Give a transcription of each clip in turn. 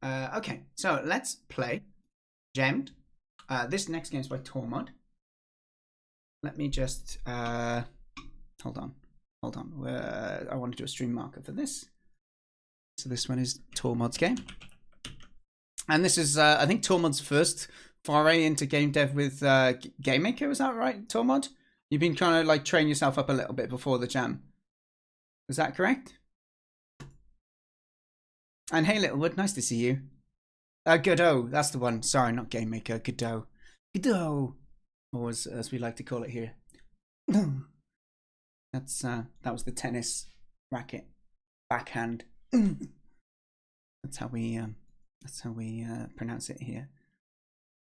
Okay, so let's play Gemmed. This next game is by Tormodh. Let me just hold on. I want to do a stream marker for this. So this one is Tormod's game, and this is I think Tormod's first foray into game dev with Game Maker. Is that right, Tormodh? You've been trying to like train yourself up a little bit before the jam. Is that correct? And hey, Littlewood, nice to see you. Godot, that's the one. Sorry, not Game Maker. Godot. Godot, or as we like to call it here. That's that was the tennis racket backhand. That's how we pronounce it here.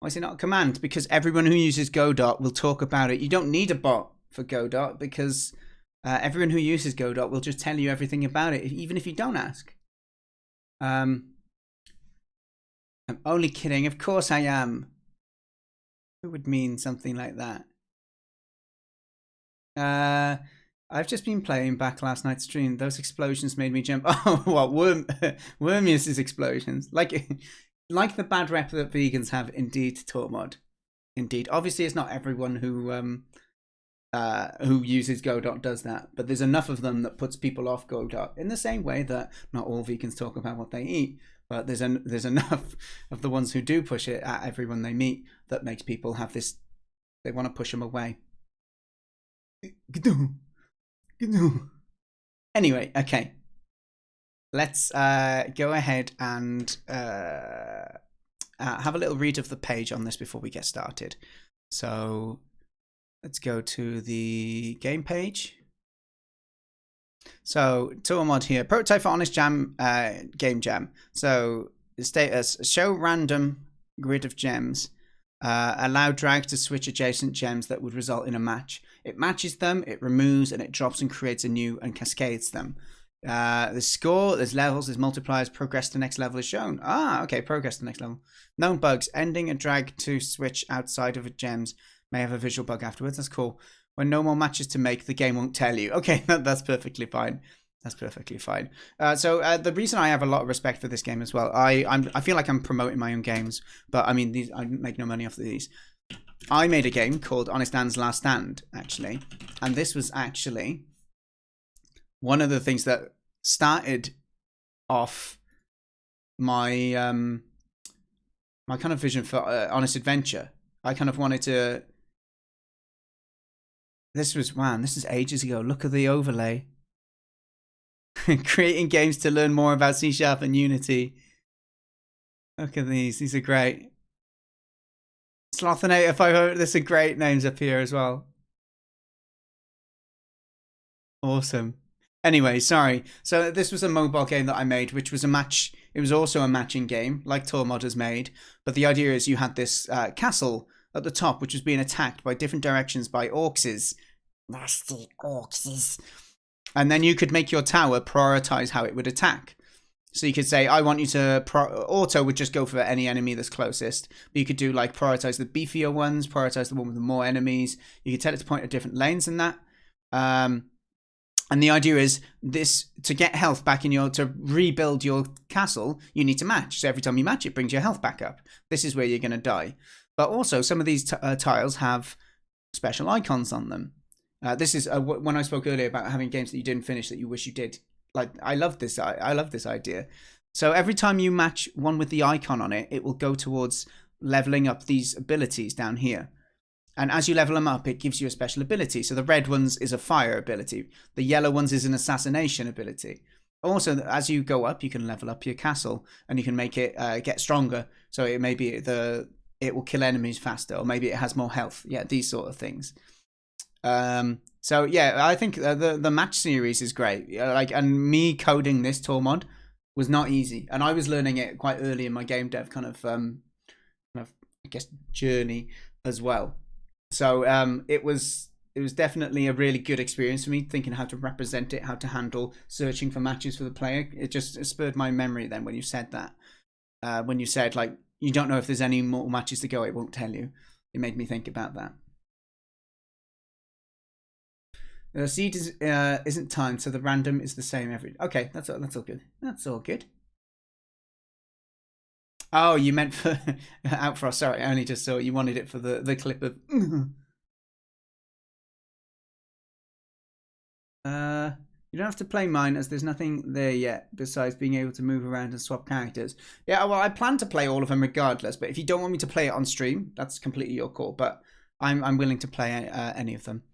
Why is it not a command? Because everyone who uses Godot will talk about it. You don't need a bot for Godot because everyone who uses Godot will just tell you everything about it, even if you don't ask. I'm only kidding. Of course I am. Who would mean something like that? I've just been playing back last night's stream. Those explosions made me jump. Oh, what Wormius's explosions? Like the bad rep that vegans have. Indeed, Tormodh. Indeed. Obviously, it's not everyone who uses Godot does that, but there's enough of them that puts people off Godot. In the same way that not all vegans talk about what they eat, but there's enough of the ones who do push it at everyone they meet that makes people have this. They want to push them away. Anyway, okay. Let's go ahead and have a little read of the page on this before we get started. So let's go to the game page. So Tormodh here, prototype for Honest Jam game jam. So the status: show random grid of gems. Allow drag to switch adjacent gems that would result in a match. It matches them, it removes, and it drops and creates a new and cascades them. There's score, there's levels, there's multipliers. Progress to the next level is shown. Ah, okay, progress to the next level. Known bugs: ending a drag to switch outside of a gems may have a visual bug afterwards. That's cool. When no more matches to make, the game won't tell you. Okay, that's perfectly fine. That's perfectly fine. So the reason I have a lot of respect for this game as well, I feel like I'm promoting my own games, but I mean, I make no money off of these. I made a game called Honest Dan's Last Stand, actually, and this was actually one of the things that started off my my kind of vision for Honest Adventure. I kind of wanted to. This is ages ago. Look at the overlay. Creating games to learn more about C# and Unity. Look at these. These are great. Slothinator 500. There's some great names up here as well. Awesome. Anyway, sorry. So this was a mobile game that I made, which was a match. It was also a matching game, like Tormodh has made. But the idea is you had this castle at the top, which was being attacked by different directions by orcses. Nasty orcses. And then you could make your tower prioritize how it would attack. So you could say, I want you to auto would just go for any enemy that's closest. But you could do like prioritize the beefier ones, prioritize the one with the more enemies. You could tell it to point at different lanes and that. And the idea is this: to get health back in to rebuild your castle, you need to match. So every time you match, it brings your health back up. This is where you're going to die. But also, some of these tiles have special icons on them. This is when I spoke earlier about having games that you didn't finish that you wish you did. Like, I love this. I love this idea. So every time you match one with the icon on it, it will go towards leveling up these abilities down here. And as you level them up, it gives you a special ability. So the red ones is a fire ability. The yellow ones is an assassination ability. Also, as you go up, you can level up your castle and you can make it get stronger. So it may be it will kill enemies faster, or maybe it has more health. Yeah, these sort of things. So yeah, I think the match series is great. And me coding this Tormodh was not easy, and I was learning it quite early in my game dev kind of I guess journey as well. So it was definitely a really good experience for me, thinking how to represent it, how to handle searching for matches for the player. It just spurred my memory then when you said that. When you said like you don't know if there's any more matches to go, it won't tell you. It made me think about that. The seed isn't timed, so the random is the same every. Okay, that's all good. That's all good. Oh, you meant for Outfrost. Sorry, I only just saw you wanted it for the clip of. You don't have to play mine as there's nothing there yet besides being able to move around and swap characters. Yeah, well, I plan to play all of them regardless. But if you don't want me to play it on stream, that's completely your call. But I'm willing to play any of them.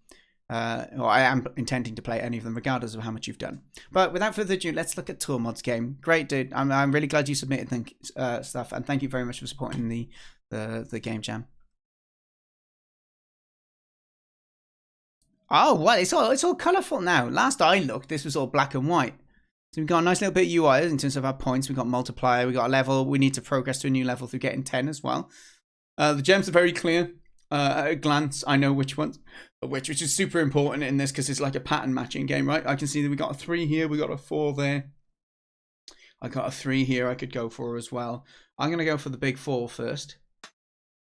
Or I am intending to play any of them, regardless of how much you've done. But without further ado, let's look at Tormod's game. Great, dude. I'm really glad you submitted stuff, and thank you very much for supporting the game jam. Oh, well, it's all colourful now. Last I looked, this was all black and white. So we've got a nice little bit of UI in terms of our points. We've got multiplier, we've got a level. We need to progress to a new level through getting 10 as well. The gems are very clear. At a glance, I know which ones which is super important in this because it's like a pattern matching game, right? I can see that we got a 3 here, we got a 4 there. I got a 3 here I could go for as well. I'm going to go for the big 4 first.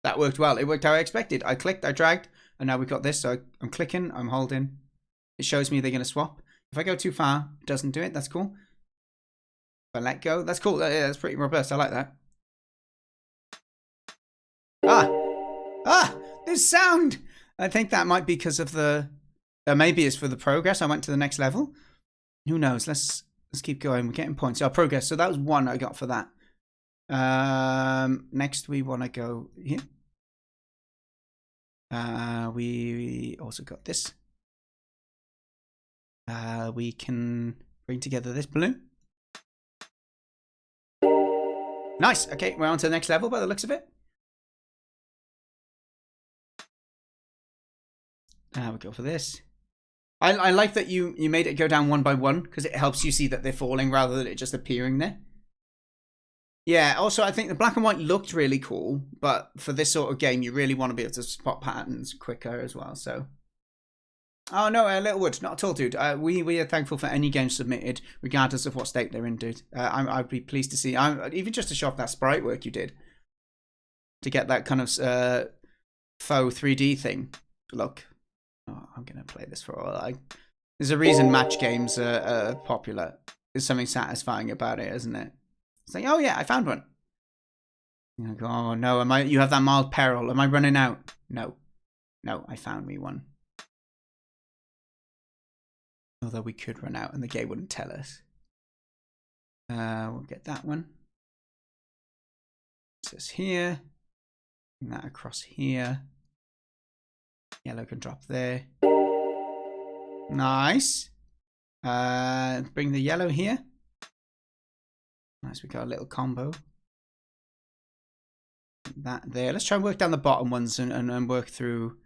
That worked well. It worked how I expected. I clicked, I dragged, and now we've got this. So I'm clicking, I'm holding. It shows me they're going to swap. If I go too far, it doesn't do it. That's cool. If I let go, that's cool. Yeah, that's pretty robust. I like that. There's sound. I think that might be because of the. Maybe it's for the progress. I went to the next level. Who knows? Let's keep going. We're getting points. So progress. So that was 1 I got for that. Next we want to go here. We also got this. We can bring together this balloon. Nice. Okay, we're on to the next level by the looks of it. We'll go for this. I like that you made it go down 1 by 1 because it helps you see that they're falling rather than it just appearing there. Yeah, also I think the black and white looked really cool, but for this sort of game you really want to be able to spot patterns quicker as well, so. Oh no, Littlewood, not at all, dude. We are thankful for any game submitted, regardless of what state they're in, dude. I'd be pleased to see, even just to show off that sprite work you did. To get that kind of faux 3D thing. Look. Oh, I'm going to play this for all. There's a reason match games are popular. There's something satisfying about it, isn't it? It's like, oh yeah, I found one. You go, oh no, you have that mild peril. Am I running out? No. No, I found me one. Although we could run out and the game wouldn't tell us. We'll get that one. It says here. Bring that across here. Yellow can drop there. Nice. Bring the yellow here. Nice, we got a little combo. That there. Let's try and work down the bottom ones and work through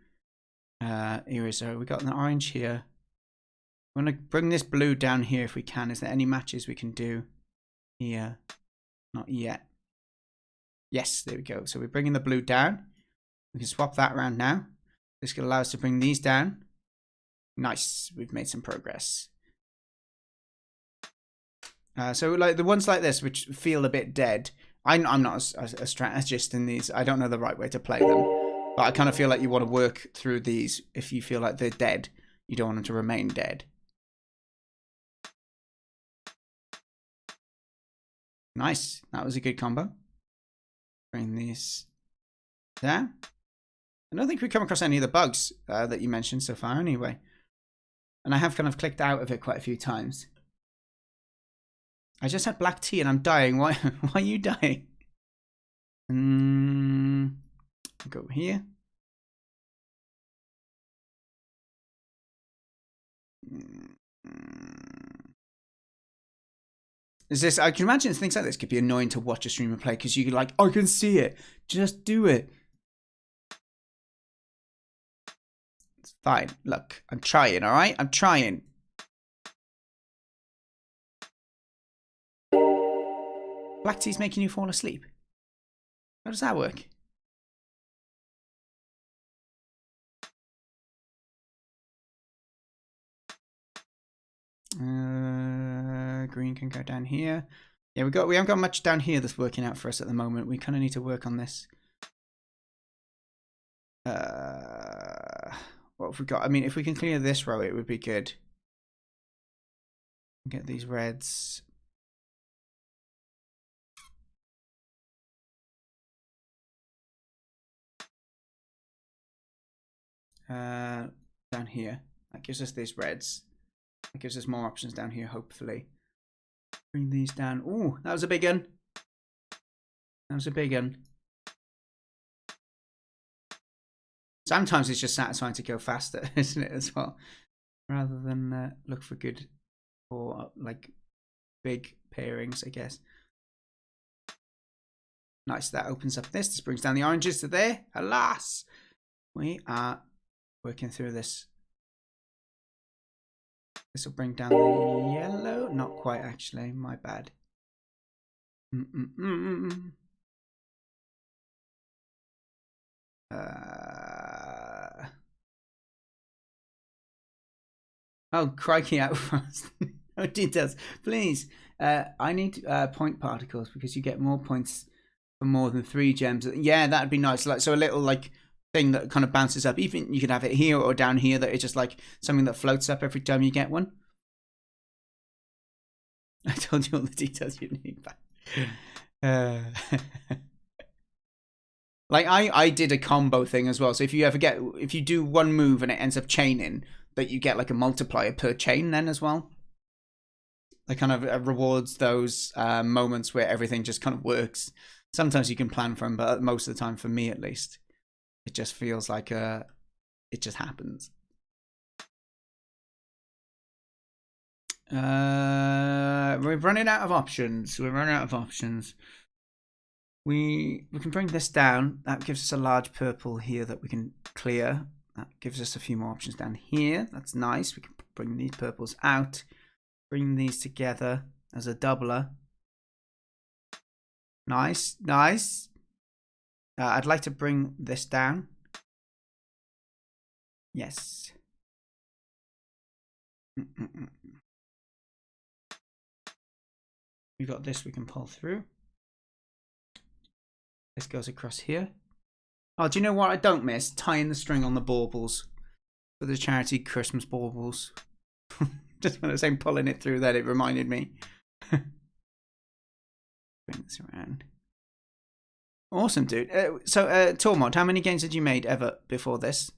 areas. So we got an orange here. I'm going to bring this blue down here if we can. Is there any matches we can do here? Not yet. Yes, there we go. So we're bringing the blue down. We can swap that around now. This can allow us to bring these down. Nice. We've made some progress. So like the ones like this, which feel a bit dead. I'm not a strategist in these. I don't know the right way to play them. But I kind of feel like you want to work through these if you feel like they're dead. You don't want them to remain dead. Nice. That was a good combo. Bring these down. I don't think we've come across any of the bugs that you mentioned so far anyway. And I have kind of clicked out of it quite a few times. I just had black tea and I'm dying. Why are you dying? Go here. Is this? I can imagine things like this could be annoying to watch a streamer play because you're like, I can see it. Just do it. It's fine. Look, I'm trying, all right? I'm trying. Black tea's making you fall asleep. How does that work? Green can go down here. Yeah, we haven't got much down here that's working out for us at the moment. We kind of need to work on this. What have we got? I mean, if we can clear this row, it would be good. Get these reds. down here. That gives us these reds. That gives us more options down here, hopefully. Bring these down. Ooh, that was a big one. That was a big one. Sometimes it's just satisfying to go faster, isn't it, as well? Rather than look for good or like big pairings, I guess. Nice, that opens up this. This brings down the oranges to there. Alas! We are working through this. This will bring down the yellow. Not quite, actually. My bad. Oh, crikey, out fast. No details. Please. I need point particles because you get more points for more than 3 gems. Yeah, that'd be nice. Like, so a little like thing that kind of bounces up. Even you could have it here or down here, that it's just like something that floats up every time you get one. I told you all the details you need. Like I did a combo thing as well. So if you do one move and it ends up chaining, that you get like a multiplier per chain then as well. That kind of rewards those moments where everything just kind of works. Sometimes you can plan for them, but most of the time, for me at least, it just feels like it just happens. We're running out of options. We're running out of options. We can bring this down. That gives us a large purple here that we can clear. That gives us a few more options down here. That's nice. We can bring these purples out. Bring these together as a doubler. Nice, nice. I'd like to bring this down. Yes. We've got this we can pull through. This goes across here. Oh, do you know what I don't miss? Tying the string on the baubles for the charity Christmas baubles. Just when I was saying pulling it through that, it reminded me. Bring this around. Awesome, dude. So, Tormodh, how many games had you made ever before this?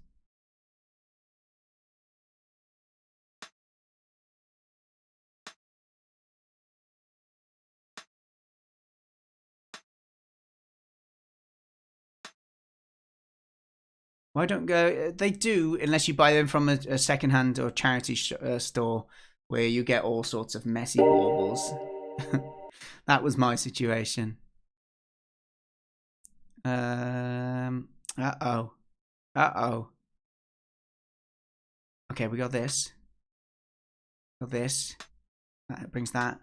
Why don't go? They do, unless you buy them from a second-hand or charity store where you get all sorts of messy baubles. That was my situation. Uh-oh. Uh-oh. Okay, we got this. Got this. That brings that.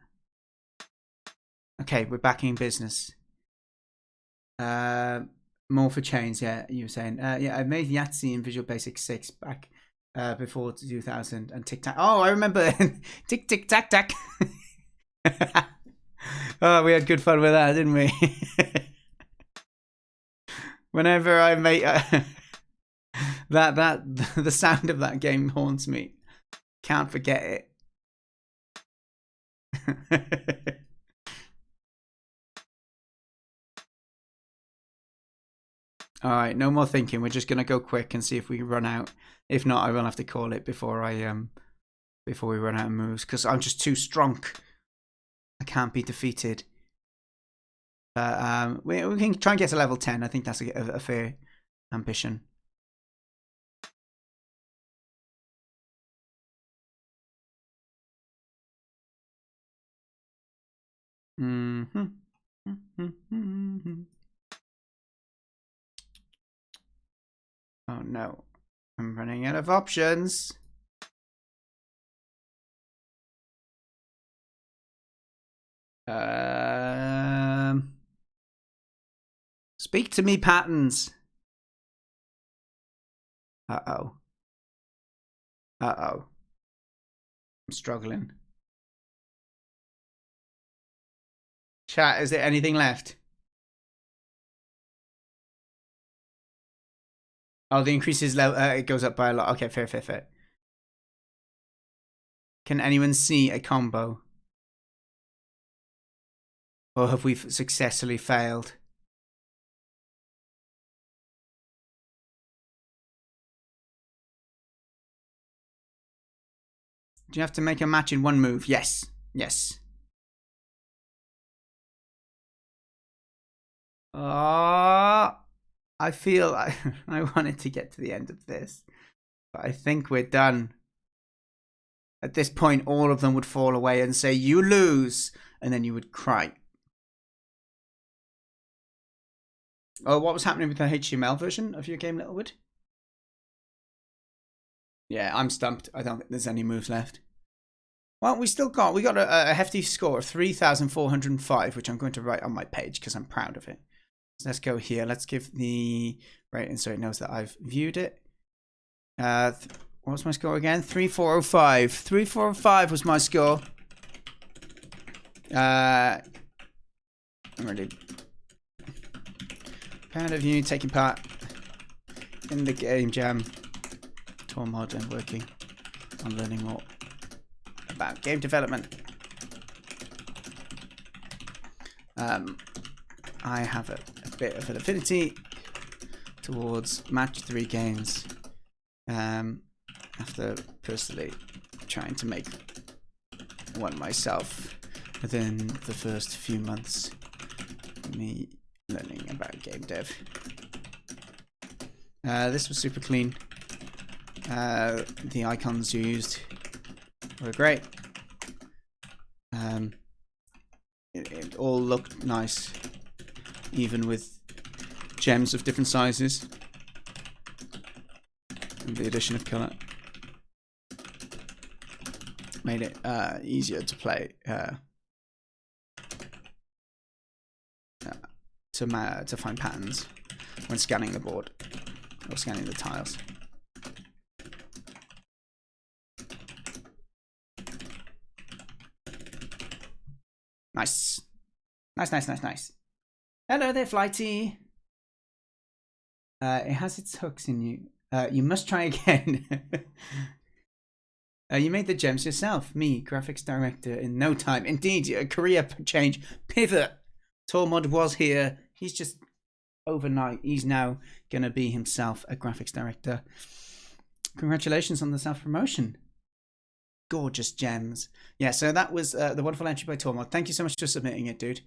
Okay, we're back in business. More for chains, yeah, you were saying. Yeah, I made Yahtzee in Visual Basic 6 back before 2000 and Tic Tac. Oh, I remember Tic Tic Tac Tac. Oh, we had good fun with that, didn't we? Whenever I make the sound of that game haunts me. Can't forget it. All right, no more thinking. We're just gonna go quick and see if we run out. If not, I will have to call it before we run out of moves, because I'm just too strong. I can't be defeated. We can try and get to level 10. I think that's a fair ambition. Mm-hmm. Oh no, I'm running out of options. Speak to me, patterns. Uh-oh. Uh-oh. I'm struggling. Chat, is there anything left? Oh, the increases level. It goes up by a lot. Okay, fair, fair, fair. Can anyone see a combo? Or have we successfully failed? Do you have to make a match in one move? Yes. Yes. Oh, I feel I wanted to get to the end of this, but I think we're done. At this point, all of them would fall away and say, "You lose," and then you would cry. Oh, what was happening with the HTML version of your game, Littlewood? Yeah, I'm stumped. I don't think there's any moves left. Well, we got a hefty score of 3,405, which I'm going to write on my page because I'm proud of it. So let's go here. Let's give the rating so it knows that I've viewed it. What was my score again? 3,405. 3,405 was my score. I'm really proud of you taking part in the game jam. Tormodh and working on learning more about game development. I have a bit of an affinity towards match 3 games. After personally trying to make one myself within the first few months of me learning about game dev. This was super clean. The icons used were great. It all looked nice, even with gems of different sizes and the addition of colour. Made it easier to play, to find patterns when scanning the board or scanning the tiles. Nice. Nice. Hello there, Flighty. It has its hooks in you. You must try again. You made the gems yourself. Me, graphics director, in no time. Indeed, a career change. Pivot. Tormodh was here. He's just overnight. He's now going to be himself a graphics director. Congratulations on the self-promotion. Gorgeous gems. Yeah, so that was the wonderful entry by Tormodh. Thank you so much for submitting it, dude.